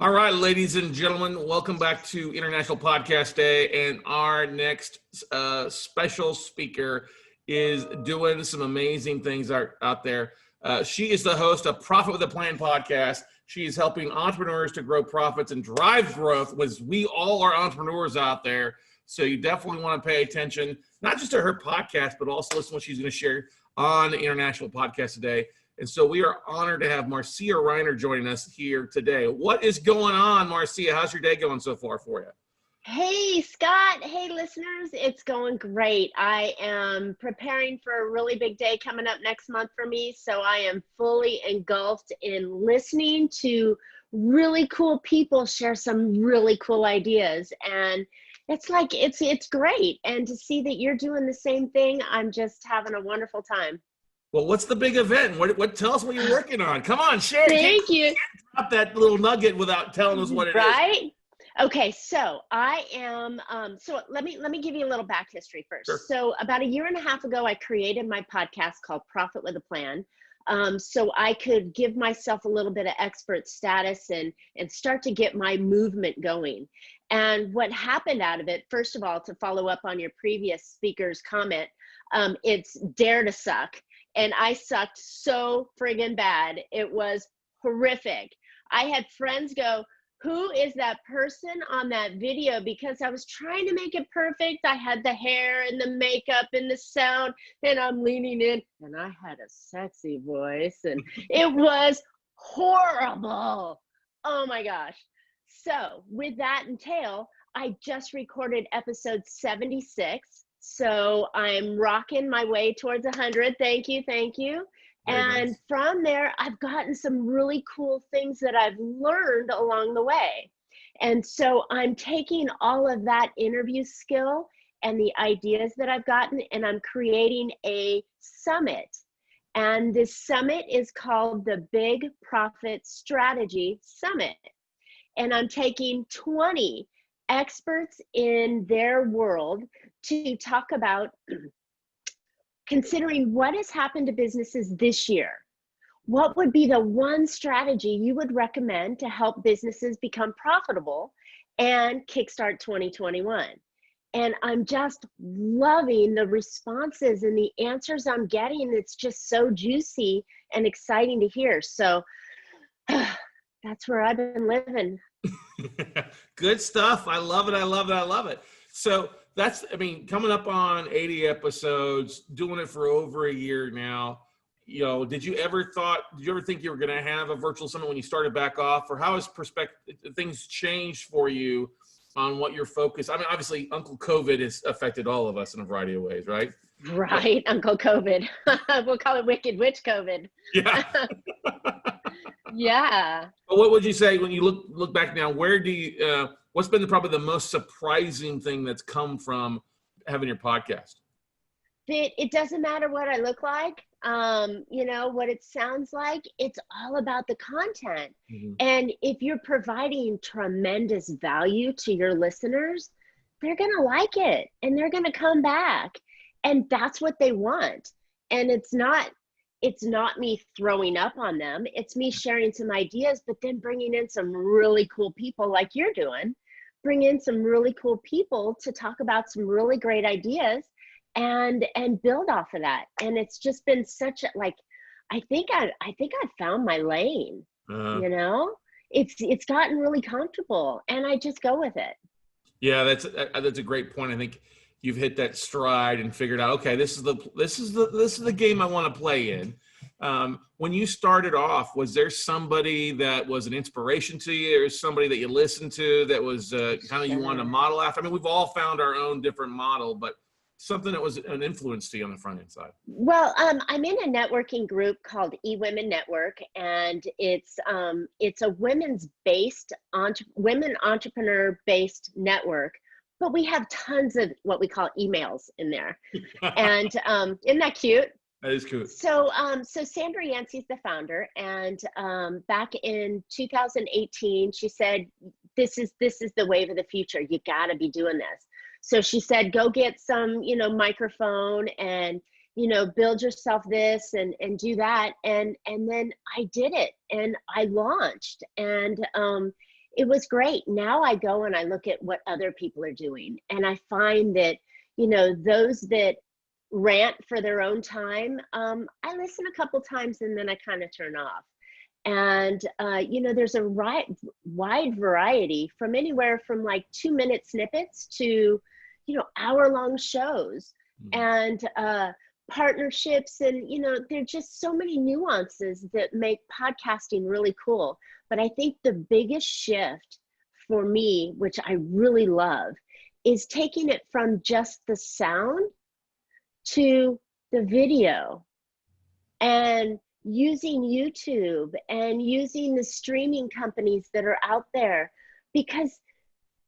All right, ladies and gentlemen, welcome back to International Podcast Day. And our next special speaker is doing some amazing things out there. She is the host of Profit with a Plan podcast. She is helping entrepreneurs to grow profits and drive growth, as we all are entrepreneurs out there. So you definitely want to pay attention, not just to her podcast, but also listen to what she's going to share on the International Podcast today. And so we are honored to have Marcia Riner joining us here today. What is going on, Marcia? How's your day going so far for you? Hey, Scott. Hey, listeners. It's going great. I am preparing for a really big day coming up next month for me. So I am fully engulfed in listening to really cool people share some really cool ideas. And it's like, it's great. And to see that you're doing the same thing, I'm just having a wonderful time. Well, what's the big event? What? Tell us what you're working on. Come on, share. Thank you. Drop that little nugget without telling us what it is. Right? Okay, so I am, so let me give you a little back history first. Sure. So about a year and a half ago, I created my podcast called Profit with a Plan. So I could give myself a little bit of expert status and start to get my movement going. And what happened out of it, first of all, to follow up on your previous speaker's comment, it's dare to suck. And I sucked so friggin' bad. It was horrific. I had friends go, who is that person on that video? Because I was trying to make it perfect. I had the hair and the makeup and the sound, and I'm leaning in, and I had a sexy voice, and it was horrible. Oh my gosh. So with that entail, I just recorded episode 76. So I'm rocking my way towards 100. Thank you. And from there, I've gotten some really cool things that I've learned along the way. And so I'm taking all of that interview skill and the ideas that I've gotten, and I'm creating a summit. And this summit is called the Big Profit Strategy Summit. And I'm taking 20 experts in their world to talk about considering what has happened to businesses this year. What would be the one strategy you would recommend to help businesses become profitable and kickstart 2021? And I'm just loving the responses and the answers I'm getting. It's just so juicy and exciting to hear. So that's where I've been living. Good stuff. I love it. So that's, coming up on 80 episodes, doing it for over a year now. You know, did you ever think you were going to have a virtual summit when you started back off, or how has things changed for you on what your focus? I mean, obviously Uncle COVID has affected all of us in a variety of ways, right? Right. Uncle COVID. We'll call it Wicked Witch COVID. Yeah. Yeah. But what would you say when you look back now? Where do you? What's been probably the most surprising thing that's come from having your podcast? It doesn't matter what I look like, what it sounds like. It's all about the content. Mm-hmm. And if you're providing tremendous value to your listeners, they're gonna like it and they're gonna come back, and that's what they want. And it's not me throwing up on them. It's me sharing some ideas, but then bringing in some really cool people like you're doing. Bring in some really cool people to talk about some really great ideas and build off of that. And it's just been such a, I think I found my lane. It's gotten really comfortable, and I just go with it. Yeah, that's a great point. I think you've hit that stride and figured out, okay, this is the game I want to play in. When you started off, was there somebody that was an inspiration to you, or somebody that you listened to that was kind of you wanted to model after? I mean, we've all found our own different model, but something that was an influence to you on the front end side. Well, I'm in a networking group called eWomen Network, and it's a women entrepreneur-based network. But we have tons of what we call emails in there. And isn't that cute? That is cute. So Sandra Yancey's the founder, and back in 2018, she said, this is the wave of the future. You gotta be doing this. So she said, go get some, microphone and, build yourself this and do that. And then I did it, and I launched, and it was great. Now I go and I look at what other people are doing, and I find that, those that rant for their own time, I listen a couple times and then I kind of turn off. And, there's a wide variety, from anywhere from like 2-minute snippets to, hour-long shows, and partnerships. And, there are just so many nuances that make podcasting really cool. But I think the biggest shift for me, which I really love, is taking it from just the sound to the video, and using YouTube and using the streaming companies that are out there, because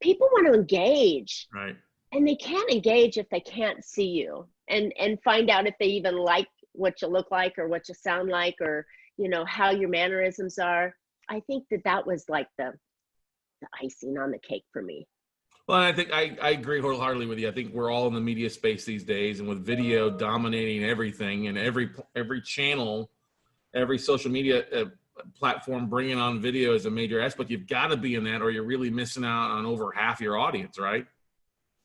people want to engage. Right. And they can't engage if they can't see you and find out if they even like what you look like or what you sound like, or, how your mannerisms are. I think that was like the icing on the cake for me. Well, I think I agree wholeheartedly with you. I think we're all in the media space these days, and with video dominating everything, and every channel, every social media platform bringing on video as a major aspect, you've got to be in that, or you're really missing out on over half your audience, right?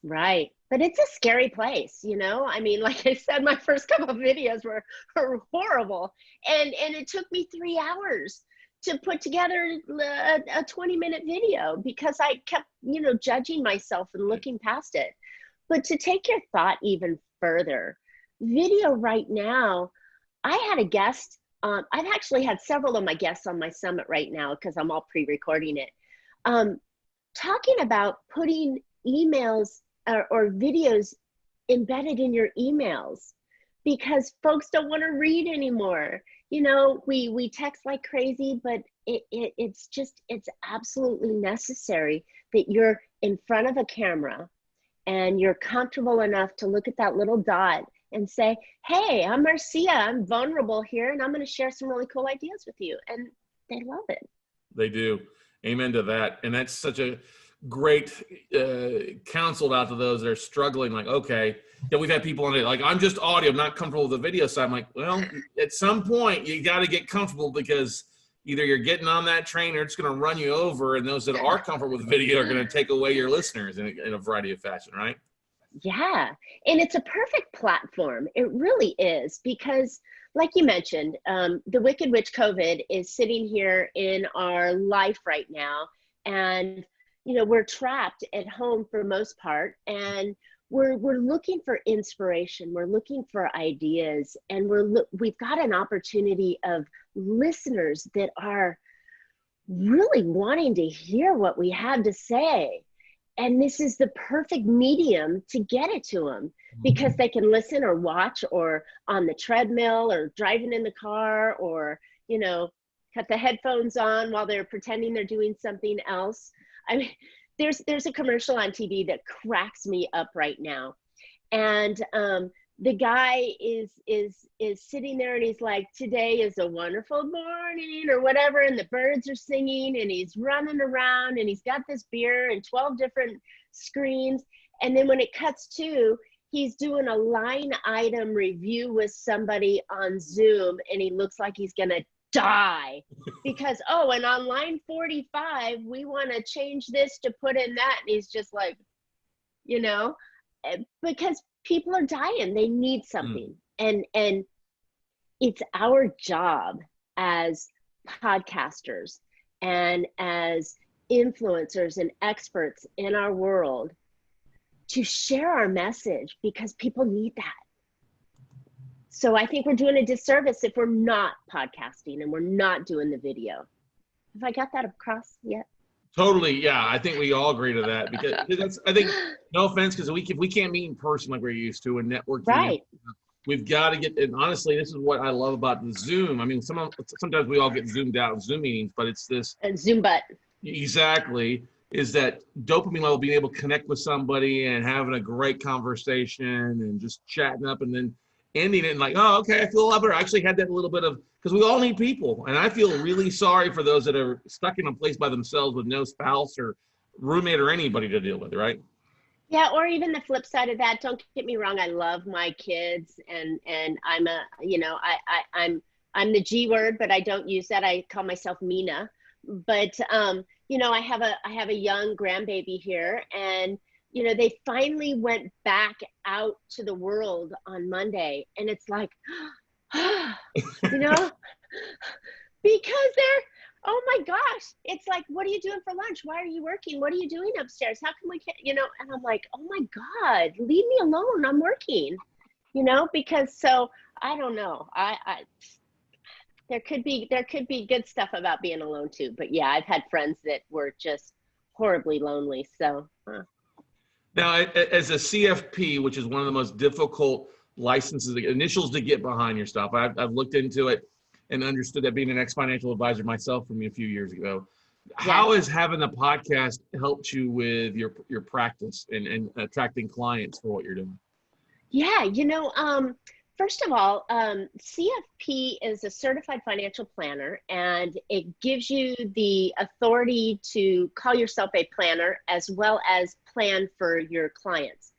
Right. But it's a scary place, I mean, like I said, my first couple of videos were horrible. And it took me 3 hours to put together a 20-minute video, because I kept, judging myself and looking past it. But to take your thought even further, video right now, I had a guest. I've actually had several of my guests on my summit right now, because I'm all pre-recording it, talking about putting emails or videos embedded in your emails, because folks don't want to read anymore. We text like crazy, but it's absolutely necessary that you're in front of a camera and you're comfortable enough to look at that little dot and say, hey, I'm Marcia, I'm vulnerable here, and I'm going to share some really cool ideas with you. And they love it. They do. Amen to that. And that's such a great counsel out to those that are struggling. Like, okay, we've had people on it, like, I'm just audio, I'm not comfortable with the video side. I'm like, well, at some point you got to get comfortable, because either you're getting on that train or it's going to run you over. And those that are comfortable with video are going to take away your listeners in a variety of fashion, right? Yeah. And it's a perfect platform. It really is, because like you mentioned, the Wicked Witch COVID is sitting here in our life right now. And, we're trapped at home for the most part, and we're looking for inspiration. We're looking for ideas, and we've got an opportunity of listeners that are really wanting to hear what we have to say. And this is the perfect medium to get it to them, because they can listen or watch, or on the treadmill, or driving in the car, or, cut the headphones on while they're pretending they're doing something else. I mean, there's a commercial on TV that cracks me up right now. And the guy is sitting there, and he's like, today is a wonderful morning, or whatever, and the birds are singing, and he's running around, and he's got this beer and 12 different screens. And then when it cuts to, he's doing a line item review with somebody on Zoom, and he looks like he's gonna die, because, and on line 45 we want to change this to put in that. And he's just like, because people are dying, they need something. And it's our job as podcasters and as influencers and experts in our world to share our message, because people need that. So I think we're doing a disservice if we're not podcasting and we're not doing the video. Have I got that across yet? Totally. Yeah. I think we all agree to that, because that's, I think, no offense, because we can't meet in person like we're used to, and networking. Right. We've got to get, and honestly, this is what I love about the Zoom. I mean, sometimes we all get zoomed out in Zoom meetings, but it's this. And Zoom butt. Exactly. Is that dopamine level, being able to connect with somebody and having a great conversation and just chatting up, and then ending it and like, oh, okay, I feel a lot better. I actually had that little bit of, because we all need people. And I feel really sorry for those that are stuck in a place by themselves with no spouse or roommate or anybody to deal with, right? Yeah, or even the flip side of that. Don't get me wrong, I love my kids, and I'm I'm the G word, but I don't use that. I call myself Mina. But I have a young grandbaby here, and they finally went back out to the world on Monday, and it's like, you know, because they're, oh my gosh, it's like, what are you doing for lunch? Why are you working? What are you doing upstairs? How come we can't, and I'm like, oh my God, leave me alone. I'm working, because so I don't know. There could be good stuff about being alone too. But yeah, I've had friends that were just horribly lonely. So Now, as a CFP, which is one of the most difficult licenses, initials to get behind your stuff, I've looked into it and understood that, being an ex-financial advisor myself from a few years ago. How yes. has having the podcast helped you with your practice and attracting clients for what you're doing? Yeah, first of all, CFP is a certified financial planner, and it gives you the authority to call yourself a planner as well as plan for your clients.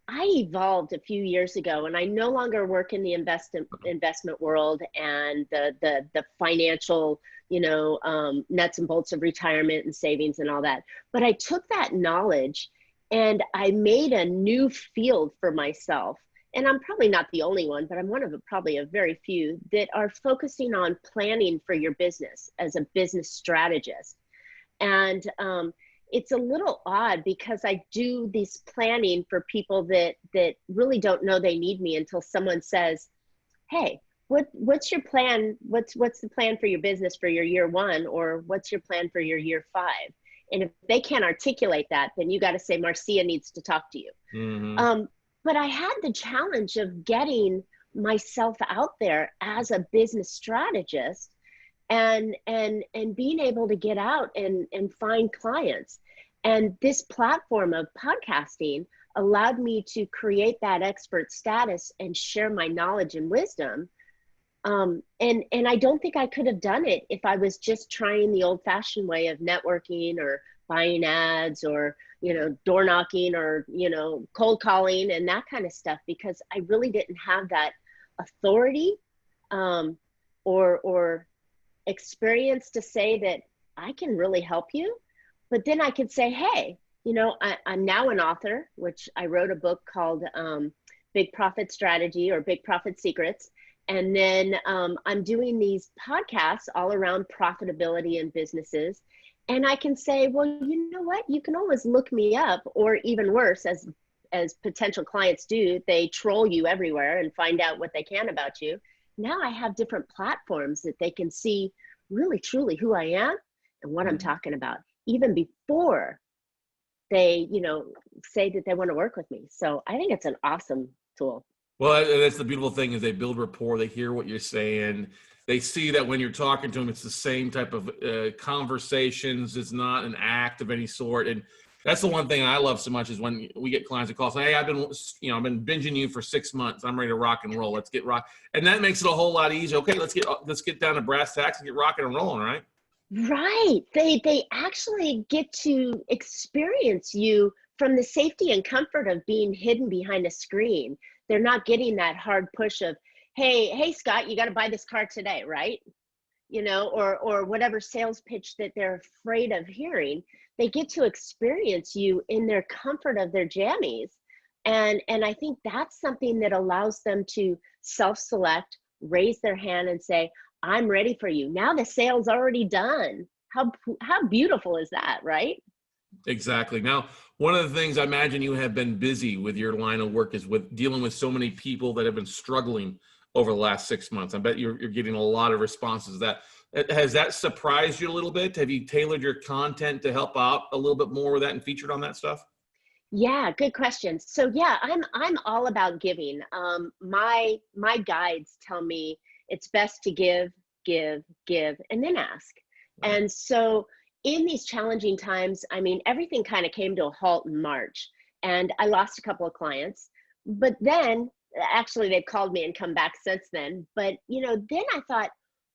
I evolved a few years ago, and I no longer work in the investment world and the financial, nuts and bolts of retirement and savings and all that. But I took that knowledge and I made a new field for myself. And I'm probably not the only one, but I'm one of probably a very few that are focusing on planning for your business as a business strategist. And it's a little odd because I do this planning for people that really don't know they need me until someone says, "Hey, what's your plan? What's the plan for your business for your year one, or what's your plan for your year five?" And if they can't articulate that, then you got to say, Marcia needs to talk to you. Mm-hmm. But I had the challenge of getting myself out there as a business strategist and being able to get out and find clients. And this platform of podcasting allowed me to create that expert status and share my knowledge and wisdom. And I don't think I could have done it if I was just trying the old fashioned way of networking or buying ads or, door knocking or, cold calling and that kind of stuff, because I really didn't have that authority or experience to say that I can really help you. But then I could say, hey, I'm now an author, which I wrote a book called Big Profit Strategy or Big Profit Secrets. And then I'm doing these podcasts all around profitability in businesses. And I can say, well, you know what? You can always look me up, or even worse, as potential clients do, they troll you everywhere and find out what they can about you. Now I have different platforms that they can see really, truly who I am and what I'm talking about, even before they, say that they want to work with me. So I think it's an awesome tool. Well, that's the beautiful thing, is they build rapport. They hear what you're saying. They see that when you're talking to them, it's the same type of conversations. It's not an act of any sort. And that's the one thing I love so much, is when we get clients that call, say, "Hey, I've been binging you for 6 months. I'm ready to rock and roll. Let's get rock." And that makes it a whole lot easier. Okay, let's get down to brass tacks and get rocking and rolling, right? Right. They actually get to experience you from the safety and comfort of being hidden behind a screen. They're not getting that hard push of, hey, Scott, you got to buy this car today, right? Or whatever sales pitch that they're afraid of hearing. They get to experience you in their comfort of their jammies. And I think that's something that allows them to self-select, raise their hand and say, I'm ready for you. Now the sale's already done. How beautiful is that, right? Exactly. Now, one of the things I imagine you have been busy with your line of work is with dealing with so many people that have been struggling over the last 6 months. I bet you're getting a lot of responses. Has that surprised you a little bit? Have you tailored your content to help out a little bit more with that and featured on that stuff? Yeah, good question. So yeah, I'm all about giving. My guides tell me it's best to give, and then ask. Right. And so in these challenging times, I mean, everything kind of came to a halt in March, and I lost a couple of clients. But then, actually, they've called me and come back since then. But then I thought,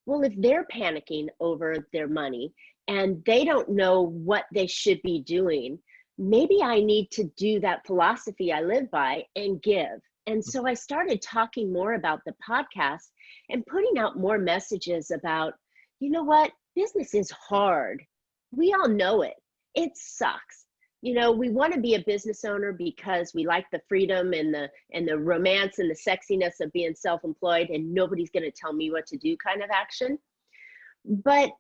well, if they're panicking over their money and they don't know what they should be doing, maybe I need to do that philosophy I live by and give. And so I started talking more about the podcast and putting out more messages about, you know what, business is hard. We all know it. It sucks. You know, we want to be a business owner because we like the freedom and the romance and the sexiness of being self-employed, and nobody's going to tell me what to do kind of action. But,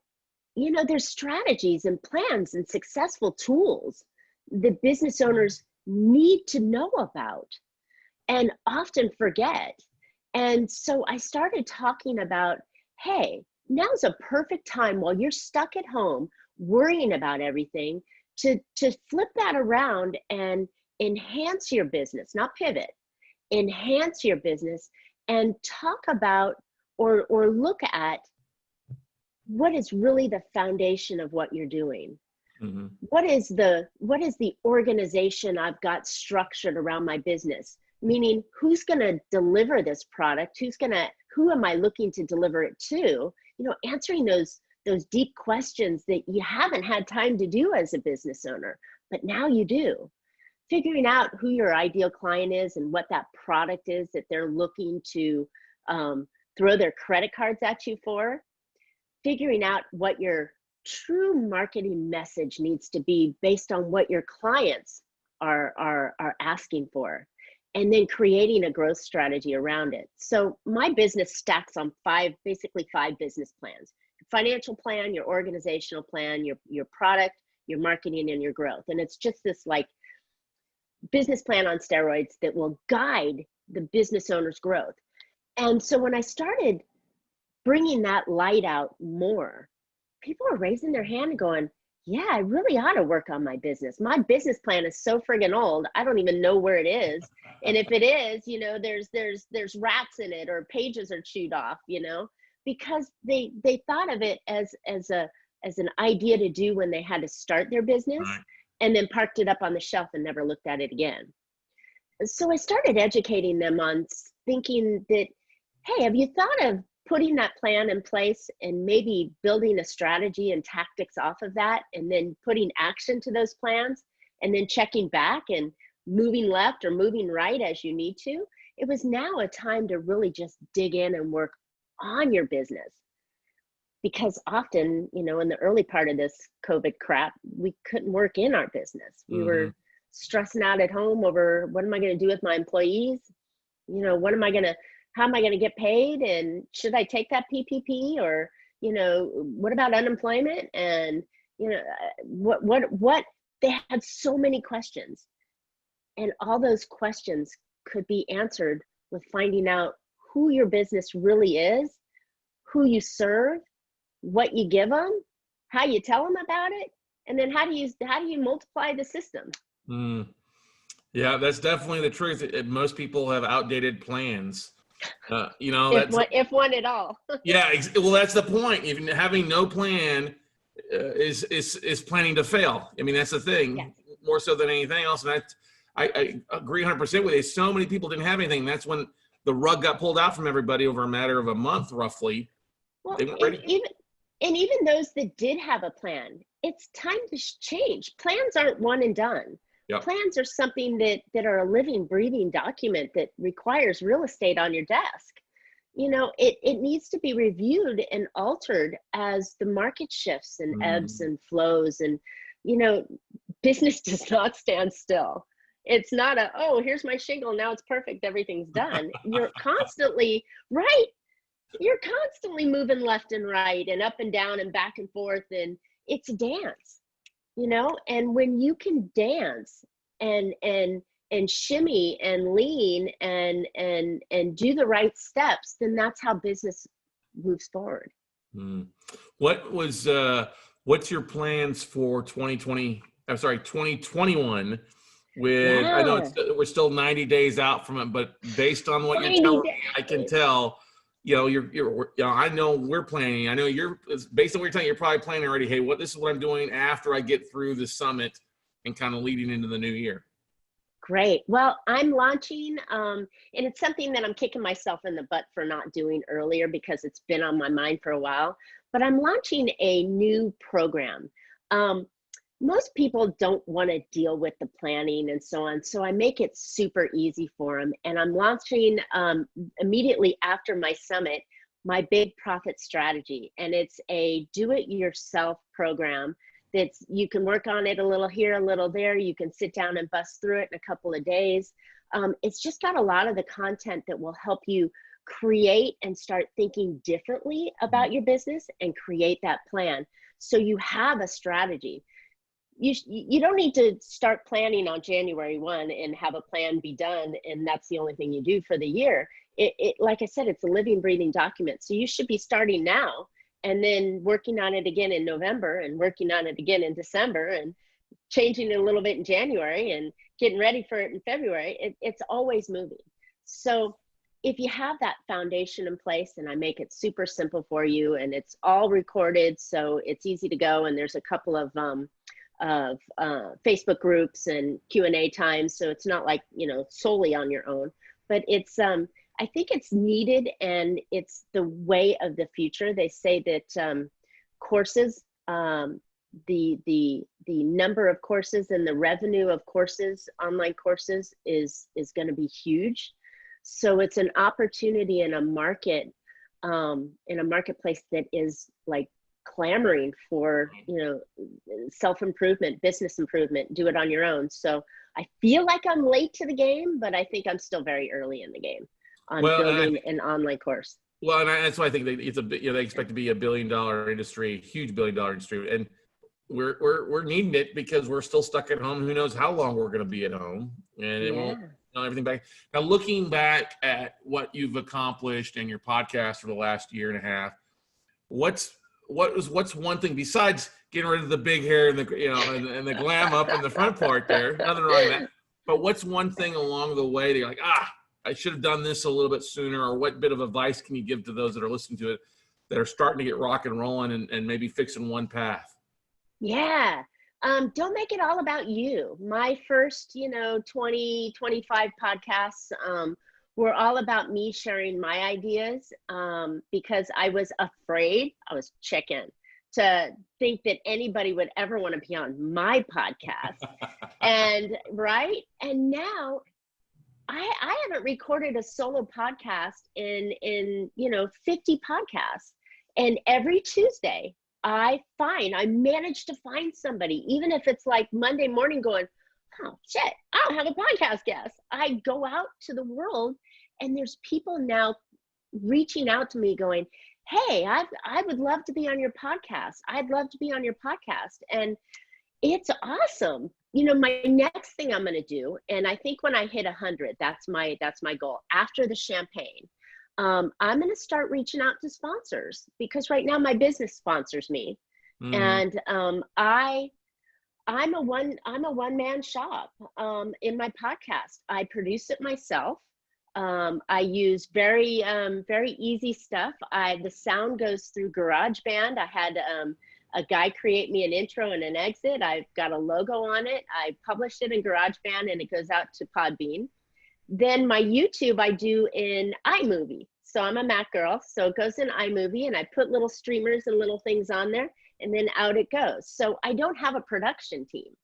you know, there's strategies and plans and successful tools that business owners need to know about and often forget. And so I started talking about, hey, now's a perfect time while you're stuck at home worrying about everything to flip that around and enhance your business, not pivot, enhance your business and talk about or look at what is really the foundation of what you're doing. Mm-hmm. What is the organization I've got structured around my business? Meaning, who's going to deliver this product? Who am I looking to deliver it to? You know, answering those deep questions that you haven't had time to do as a business owner, but now you do. Figuring out who your ideal client is and what that product is that they're looking to throw their credit cards at you for. Figuring out what your true marketing message needs to be based on what your clients are asking for, and then creating a growth strategy around it. So my business stacks on basically five business plans: your financial plan, your organizational plan, your product, your marketing, and your growth. And it's just this like business plan on steroids that will guide the business owner's growth. And so when I started bringing that light out more, people are raising their hand and going, yeah, I really ought to work on my business. My business plan is so friggin' old, I don't even know where it is. And if it is, you know, there's rats in it or pages are chewed off, you know, because they thought of it as an idea to do when they had to start their business, Right. and then parked it up on the shelf and never looked at it again. So I started educating them on thinking that, hey, have you thought of putting that plan in place and maybe building a strategy and tactics off of that, and then putting action to those plans, and then checking back and moving left or moving right as you need to? It was now a time to really just dig in and work on your business. Because often, you know, in the early part of this COVID crap, we couldn't work in our business. We were stressing out at home over, what am I going to do with my employees? You know, how am I going to get paid? And should I take that PPP? Or, you know, what about unemployment? And, you know, what, they had so many questions. And all those questions could be answered with finding out who your business really is, who you serve, what you give them, how you tell them about it, and then how do you multiply the system? Yeah, that's definitely the truth. Most people have outdated plans. You know, if one at all. Yeah, well, that's the point. Even having no plan is planning to fail. I mean, that's the thing. Yes. More so than anything else. And I agree 100% with you. So many people didn't have anything. That's when the rug got pulled out from everybody over a matter of a month, roughly. Well, They weren't ready. even those that did have a plan, it's time to change. Plans aren't one and done. Yep. Plans are something that are a living, breathing document that requires real estate on your desk. You know, it needs to be reviewed and altered as the market shifts and ebbs and flows. And, you know, business does not stand still. It's not here's my shingle, now it's perfect, everything's done. You're constantly, right? You're constantly moving left and right and up and down and back and forth, and it's a dance, you know. And when you can dance and shimmy and lean and do the right steps, then that's how business moves forward. What's your plans for 2021? With I know we're still 90 days out from it, but based on what you're telling me, I can tell. You know, I know we're planning. I know based on what you're telling, you're probably planning already. Hey, this is what I'm doing after I get through the summit and kind of leading into the new year. Great. Well, I'm launching, and it's something that I'm kicking myself in the butt for not doing earlier because it's been on my mind for a while, but I'm launching a new program. Most people don't want to deal with the planning and so on, so I make it super easy for them. And I'm launching immediately after my summit, my big profit strategy. And it's a do-it-yourself program that's, you can work on it a little here, a little there. You can sit down and bust through it in a couple of days. It's just got a lot of the content that will help you create and start thinking differently about your business and create that plan. So you have a strategy. You don't need to start planning on January 1 and have a plan be done, and that's the only thing you do for the year. Like I said, it's a living, breathing document. So you should be starting now and then working on it again in November and working on it again in December and changing it a little bit in January and getting ready for it in February. It's always moving. So if you have that foundation in place, and I make it super simple for you, and it's all recorded, so it's easy to go, and there's a couple of Facebook groups and Q&A times, so it's not like, you know, solely on your own, but it's I think it's needed, and it's the way of the future. They say that courses, the number of courses and the revenue of courses, online courses, is going to be huge. So it's an opportunity in a market, in a marketplace that is like clamoring for, you know, self-improvement, business improvement, do it on your own. So I feel like I'm late to the game, but I think I'm still very early in the game on building an online course. Well, and that's why I think it's a bit, you know, they expect to be $1 billion industry, huge $1 billion industry, and we're needing it because we're still stuck at home. Who knows how long we're going to be at home, and it won't, you know, everything back. Now, looking back at what you've accomplished in your podcast for the last year and a half, what's one thing besides getting rid of the big hair and the, you know, and the glam up in the front part there? Nothing wrong with that. But what's one thing along the way that you're like, I should have done this a little bit sooner, or what bit of advice can you give to those that are listening to it that are starting to get rock and rolling and maybe fixing one path? Yeah. Don't make it all about you. My first, 20, 25 podcasts were all about me sharing my ideas because I was afraid, I was chicken to think that anybody would ever want to be on my podcast. And now I haven't recorded a solo podcast in 50 podcasts. And every Tuesday I manage to find somebody, even if it's like Monday morning going, oh shit, I don't have a podcast guest. I go out to the world and there's people now reaching out to me going, hey, I would love to be on your podcast. I'd love to be on your podcast. And it's awesome. My next thing I'm going to do, and I think when I hit 100, that's my goal after the champagne. I'm going to start reaching out to sponsors, because right now my business sponsors me. And I'm a one-man shop in my podcast. I produce it myself. I use very easy stuff. The sound goes through GarageBand. I had a guy create me an intro and an exit. I've got a logo on it. I published it in GarageBand and it goes out to Podbean. Then my YouTube I do in iMovie. So I'm a Mac girl, so it goes in iMovie and I put little streamers and little things on there, and then out it goes. So I don't have a production team.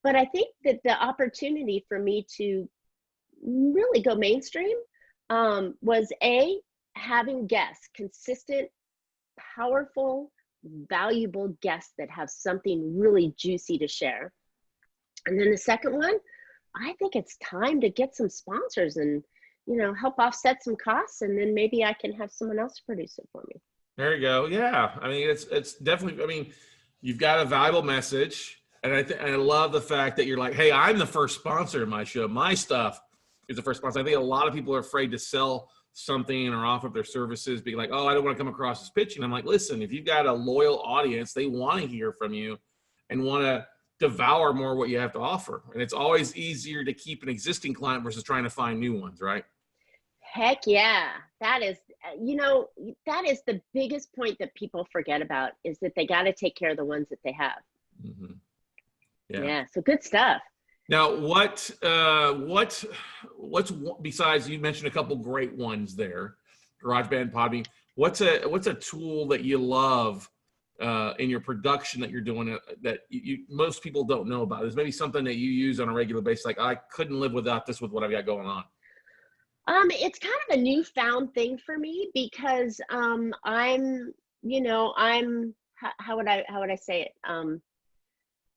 But I think that the opportunity for me to really go mainstream was having guests, consistent, powerful, valuable guests that have something really juicy to share. And then the second one, I think it's time to get some sponsors and, help offset some costs, and then maybe I can have someone else produce it for me. There you go. Yeah. I mean, it's definitely, you've got a valuable message, and I love the fact that you're like, hey, I'm the first sponsor of my show. My stuff is the first sponsor. I think a lot of people are afraid to sell something or offer up their services, being like, oh, I don't want to come across as pitching. I'm like, listen, if you've got a loyal audience, they want to hear from you and want to devour more what you have to offer. And it's always easier to keep an existing client versus trying to find new ones, right? Heck yeah. That is, that is the biggest point that people forget about, is that they got to take care of the ones that they have. Mm-hmm. Yeah. So good stuff. Now, what's besides, you mentioned a couple great ones there, GarageBand, Podbean. What's a tool that you love in your production that you're doing that most people don't know about? Is maybe something that you use on a regular basis, like I couldn't live without this with what I've got going on? It's kind of a newfound thing for me, because I'm how would I say it?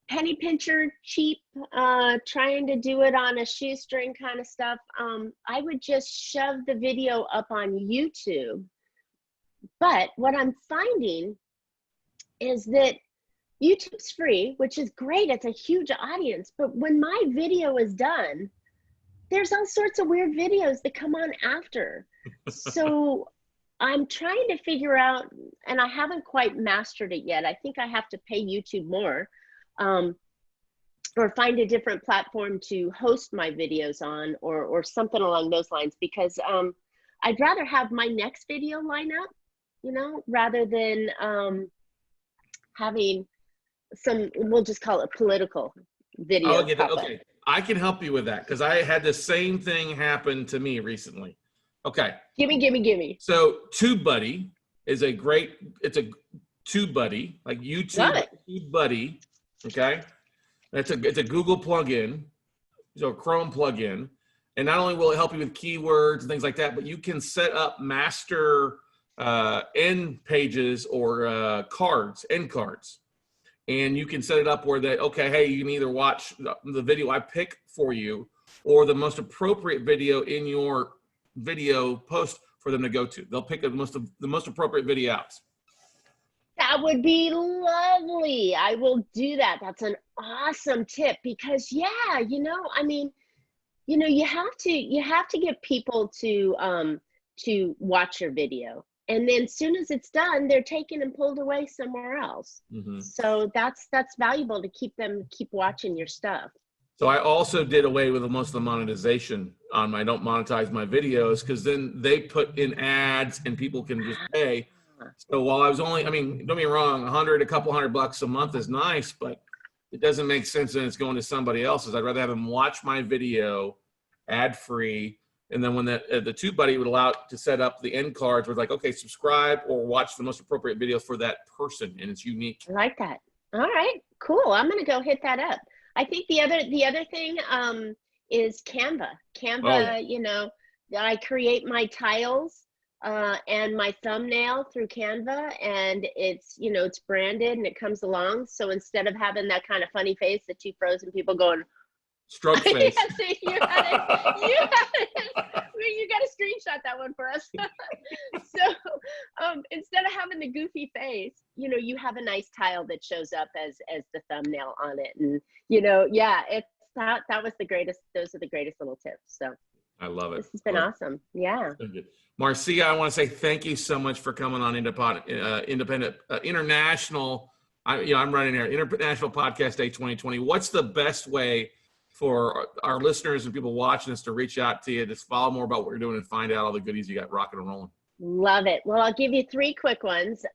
Penny pincher, cheap, trying to do it on a shoestring kind of stuff. I would just shove the video up on YouTube. But what I'm finding is that YouTube's free, which is great. It's a huge audience. But when my video is done, there's all sorts of weird videos that come on after. So I'm trying to figure out, and I haven't quite mastered it yet. I think I have to pay YouTube more, or find a different platform to host my videos on, or something along those lines, because I'd rather have my next video line up, you know, rather than having some, we'll just call it political video. I'll get it. Okay, I can help you with that because I had the same thing happen to me recently. Okay. Gimme. So TubeBuddy is a great, it's a TubeBuddy, like YouTube TubeBuddy. Okay. It's a Google plugin, so a Chrome plugin. And not only will it help you with keywords and things like that, but you can set up master end pages or cards, end cards. And you can set it up where that, okay, hey, you can either watch the video I pick for you or the most appropriate video in your video post for them to go to. They'll pick the most appropriate video out. That would be lovely. I will do that. That's an awesome tip because, yeah, you know, I mean, you know, you have to get people to watch your video. And then as soon as it's done, they're taken and pulled away somewhere else. Mm-hmm. So that's valuable to keep watching your stuff. So I also did away with most of the monetization on I don't monetize my videos because then they put in ads and people can just pay. So while I was only, I mean, don't get me wrong, a couple $100 a month is nice, but it doesn't make sense when it's going to somebody else's. I'd rather have them watch my video ad free. And then when the TubeBuddy would allow it to set up the end cards where it's like, okay, subscribe or watch the most appropriate video for that person, and it's unique. I like that. All right, cool. I'm gonna go hit that up. I think the other thing is Canva. Canva, you know, I create my tiles and my thumbnail through Canva, and it's, you know, it's branded and it comes along. So instead of having that kind of funny face, the two frozen people going, stroke face. Yes, you got it. You got to screenshot that one for us. So instead of having the goofy face, you know, you have a nice tile that shows up as the thumbnail on it. And, you know, yeah, that was the greatest. Those are the greatest little tips. So I love it. This has been awesome. Yeah. Marcia, I want to say thank you so much for coming on International. I'm running here, International Podcast Day 2020. What's the best way for our listeners and people watching us to reach out to you, to follow more about what you're doing and find out all the goodies you got rocking and rolling? Love it. Well, I'll give you 3 quick ones.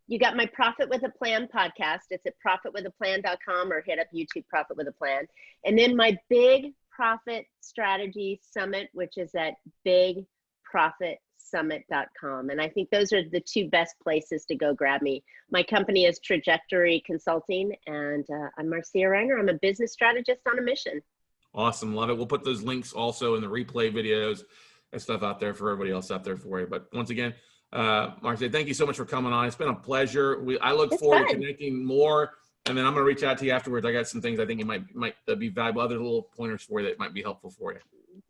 You got my Profit with a Plan podcast. It's at profitwithaplan.com or hit up YouTube Profit with a Plan. And then my Big Profit Strategy Summit, which is at bigprofitsummit.com. And I think those are the 2 best places to go grab me. My company is Trajectory Consulting, and I'm Marcia Riner. I'm a business strategist on a mission. Awesome. Love it. We'll put those links also in the replay videos and stuff out there for everybody else out there for you. But once again, Marcia, thank you so much for coming on. It's been a pleasure. I look forward to connecting more, and then I'm going to reach out to you afterwards. I got some things I think it might be valuable, other little pointers for you that might be helpful for you.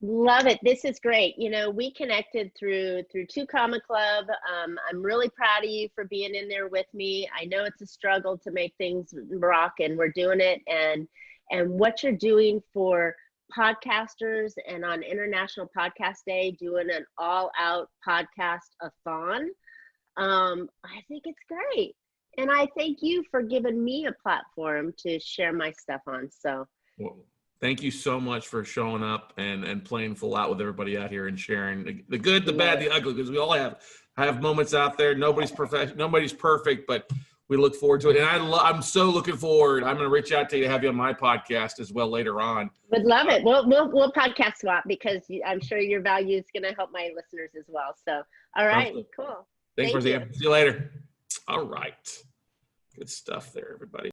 Love it. This is great. You know, we connected through 2 Comma Club. I'm really proud of you for being in there with me. I know it's a struggle to make things rock, and we're doing it. And what you're doing for podcasters and on International Podcast Day, doing an all-out podcast-a-thon, I think it's great. And I thank you for giving me a platform to share my stuff on. So. Well, thank you so much for showing up and playing full out with everybody out here and sharing the good, the bad, the ugly, because we all have moments out there. Nobody's perfect, but we look forward to it. And I'm so looking forward. I'm going to reach out to you to have you on my podcast as well later on. Would love it. We'll podcast swap because I'm sure your value is going to help my listeners as well. So, all right, cool. Thanks, Marcia. See you later. All right. Good stuff there, everybody.